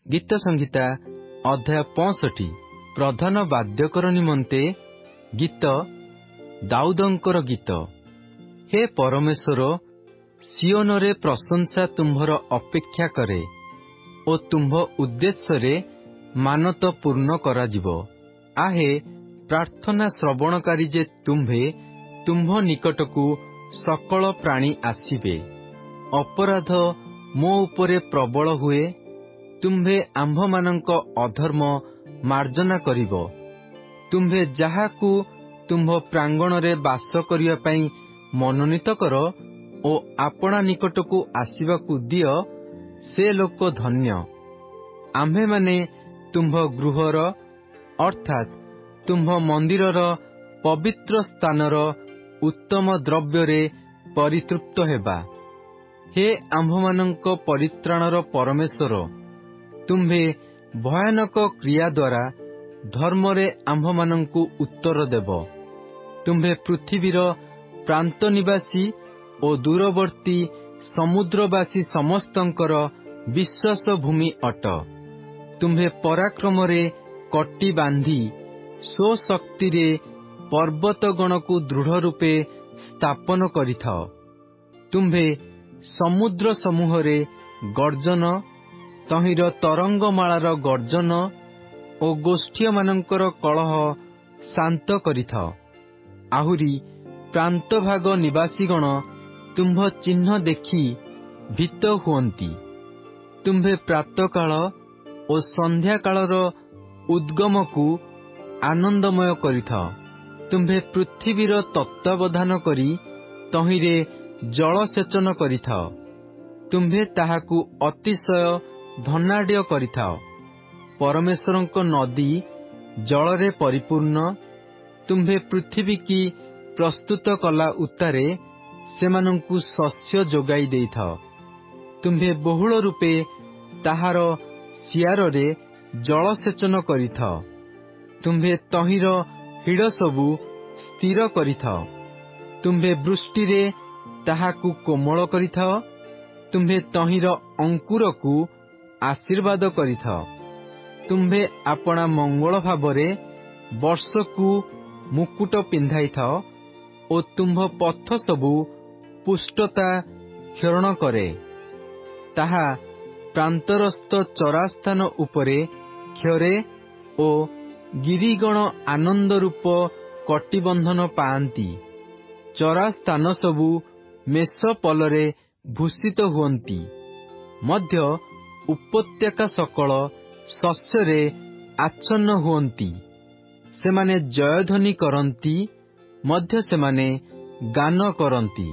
गीत संहिता अध्याय 65 प्रधान वाद्यकर निमंते गीत दाऊदंकर गीत। हे परमेश्वर, सियोनरे प्रशंसा तुम्भर अपेक्षा करे ओ तुम्भ उद्देश्य रे मानत पूर्ण कराजिबो। आहे प्रार्थना श्रवणकारी जे तुम्भे तुम्भ निकटकू सकल प्राणी आसीबे। अपराध मो उपरे प्रबल हुए, तुम्भे आम्भमानंक अधर्म मार्जना करिबो। तुम्भे जाहाकू तुम्भ प्रांगणरे बास करिया पई मनोनीत कर ओ आपणा निकटकू आसीबाकू दियो, से लोक धन्य। आम्भे माने तुम्भ गृहर अर्थात तुम्भ मंदिरर पवित्र स्थानर उत्तम द्रव्यरे परितृप्त हेबा। हे आम्भमानंक परित्राणर परमेश्वर, तुम्भे भयानक क्रिया द्वारा धर्मरे आम्भमानंकु उत्तर देव। तुम्भे पृथ्वीर प्रांत निवासी ओ दूरवर्ती समुद्रवासी समस्तंकर विश्वास भूमि अट। तुम्भे पराक्रमरे कटी बांधी स्वशक्तिरे पर्वतगणकू दृढ़ रूपे स्थापन करिथाओ। तुम्भे समुद्र समूहरे गर्जन, तहिर तरंगमाଳାର गर्जन ओ गोष्ठीमानंकर कलह शांत करिथाओ। आहुरी प्रांतभाग निवासीगण तुम्भ चिन्ह देखि भीत हुअन्ति। तुम्भे प्रातःकाल ओ संध्याकालर उद्गमकू आनंदमय करिथाओ। तुम्भे पृथ्वीर तत्त्वावधान करी तहिरे जलसेचन करिथाओ। तुम्भे ताहाकू अतिशय धनाढ्य करिथाओ। परमेश्वरंक नदी जलरे परिपूर्ण। तुम्भे पृथ्वी की प्रस्तुत कला उतारे सेमानंकू शस्य जोगाई देइथाओ। तुम्भे बहुल रूपे ताहार सियारे जलसेचन करिथाओ। तुम्भे तहिर हिड़ सबू स्थिर करिथाओ। तुम्भे वृष्टिरे ताहाकू कोमल करिथाओ। तुम्भे तहिर अंकुरकू आशीर्वाद करिथाओ। तुम्भे आपणा मंगल भावरे वर्षकू मुकुट पिंधाइथाओ ओ तुम्भ पथ सबू पुष्टता क्षरण करे। ताहा प्रांतरस्थ चरास्थान उपरे क्षरे ओ गिरिगण आनंद रूप कटिबंधन पाआंती। चरास्थान सबू मेष पलरे भूषित हुअन्ति। मध्य उपत्यका सकल शस्यरे आच्छन्न हुअन्ति। सेमाने जयध्वनि करन्ति, मध्य सेमाने गान करन्ति।